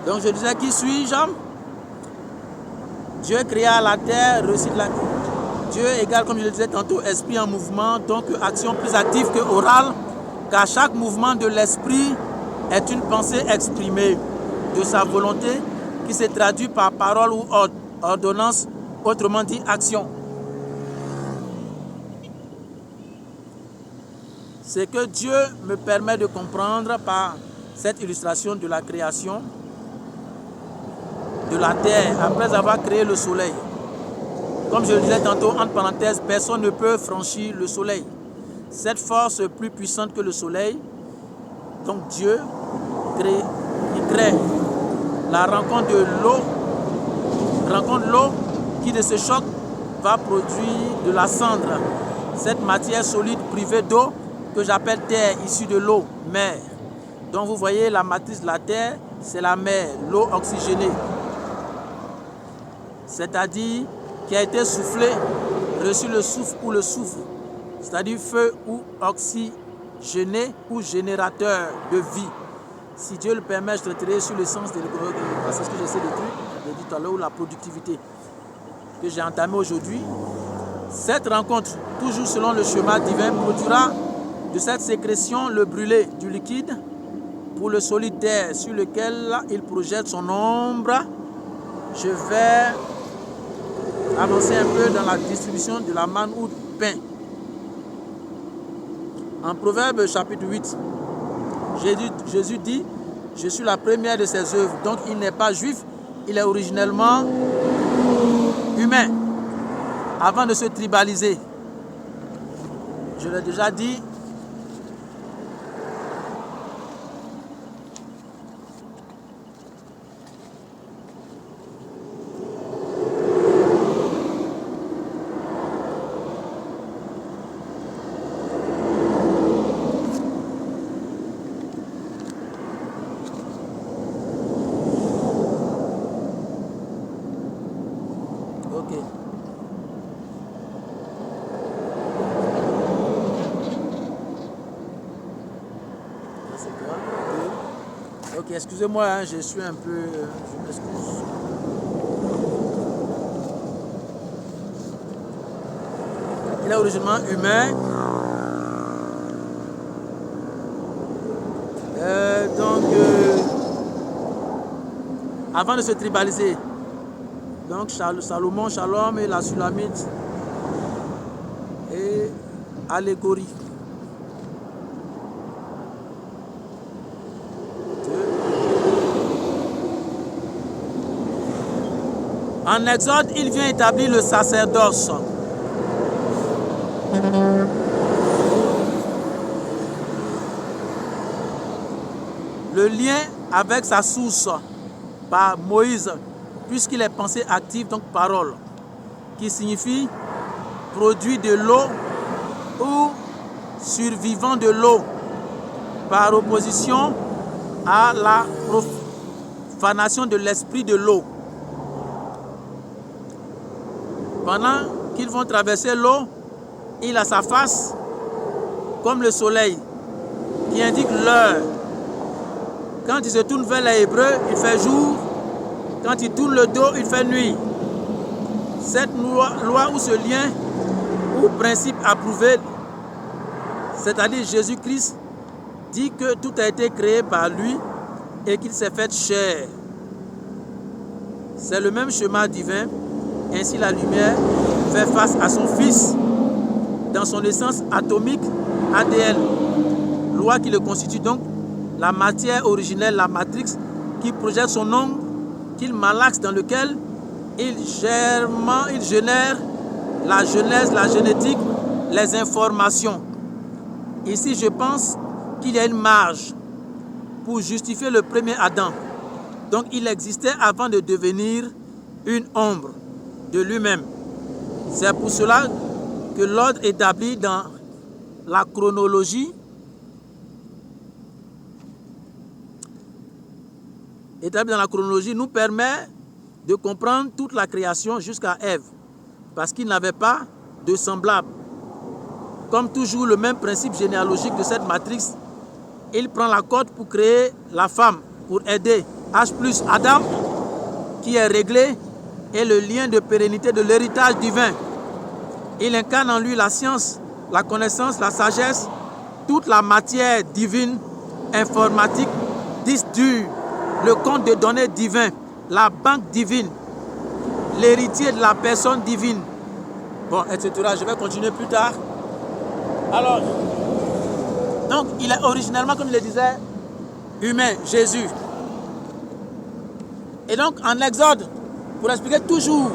Donc je disais, qui suis-je? Dieu créa la terre, réussit la... Dieu égale, comme je le disais tantôt, esprit en mouvement, donc action plus active que orale, car chaque mouvement de l'esprit est une pensée exprimée de sa volonté qui se traduit par parole ou ordonnance, autrement dit action. C'est que Dieu me permet de comprendre par cette illustration de la création de la terre après avoir créé le soleil. Comme je le disais tantôt, entre parenthèses, personne ne peut franchir le soleil. Cette force plus puissante que le soleil, donc Dieu crée la rencontre de l'eau qui de ce choc va produire de la cendre. Cette matière solide privée d'eau que j'appelle terre, issue de l'eau, mer. Donc vous voyez la matrice de la terre, c'est la mer, l'eau oxygénée. C'est-à-dire qui a été soufflé, reçu le souffle ou le soufre, c'est-à-dire feu ou oxygéné ou générateur de vie. Si Dieu le permet, je traiterai sur le sens de l'économie, c'est ce que j'essaie de dire, j'ai dit tout à l'heure, ou la productivité que j'ai entamée aujourd'hui. Cette rencontre, toujours selon le schéma divin, produira de cette sécrétion le brûlé du liquide pour le solide terre sur lequel il projette son ombre. Je vais avancer un peu dans la distribution de la manne ou du pain. En Proverbe chapitre 8, Jésus dit, je suis la première de ses œuvres. Donc il n'est pas juif, il est originellement humain. Avant de se tribaliser, je l'ai déjà dit, excusez-moi, hein, je suis un peu... je m'excuse. Il est originellement humain. Avant de se tribaliser, donc Salomon, Shalom et la Sulamite et allégorie. En Exode, il vient établir le sacerdoce. Le lien avec sa source par Moïse, puisqu'il est pensée active, donc parole, qui signifie produit de l'eau ou survivant de l'eau, par opposition à la profanation de l'esprit de l'eau. Pendant qu'ils vont traverser l'eau, il a sa face comme le soleil qui indique l'heure. Quand il se tourne vers les Hébreux, il fait jour. Quand il tourne le dos, il fait nuit. Cette loi ou ce lien ou principe approuvé, c'est-à-dire Jésus-Christ, dit que tout a été créé par lui et qu'il s'est fait chair. C'est le même schéma divin. Ainsi la lumière fait face à son Fils dans son essence atomique ADN. Loi qui le constitue donc la matière originelle, la matrix, qui projette son ombre, qu'il malaxe dans lequel il génère la genèse, la génétique, les informations. Ici, je pense qu'il y a une marge pour justifier le premier Adam. Donc, il existait avant de devenir une ombre de lui-même. C'est pour cela que l'ordre établi dans la chronologie nous permet de comprendre toute la création jusqu'à Ève, parce qu'il n'avait pas de semblable. Comme toujours, le même principe généalogique de cette matrice, il prend la corde pour créer la femme, pour aider H plus Adam, qui est réglé, est le lien de pérennité de l'héritage divin. Il incarne en lui la science, la connaissance, la sagesse, toute la matière divine, informatique, disque dur, le compte de données divin, la banque divine, l'héritier de la personne divine. Bon, etc. Je vais continuer plus tard. Alors, donc, il est originellement, comme je le disais, humain, Jésus. Et donc, en Exode, pour expliquer toujours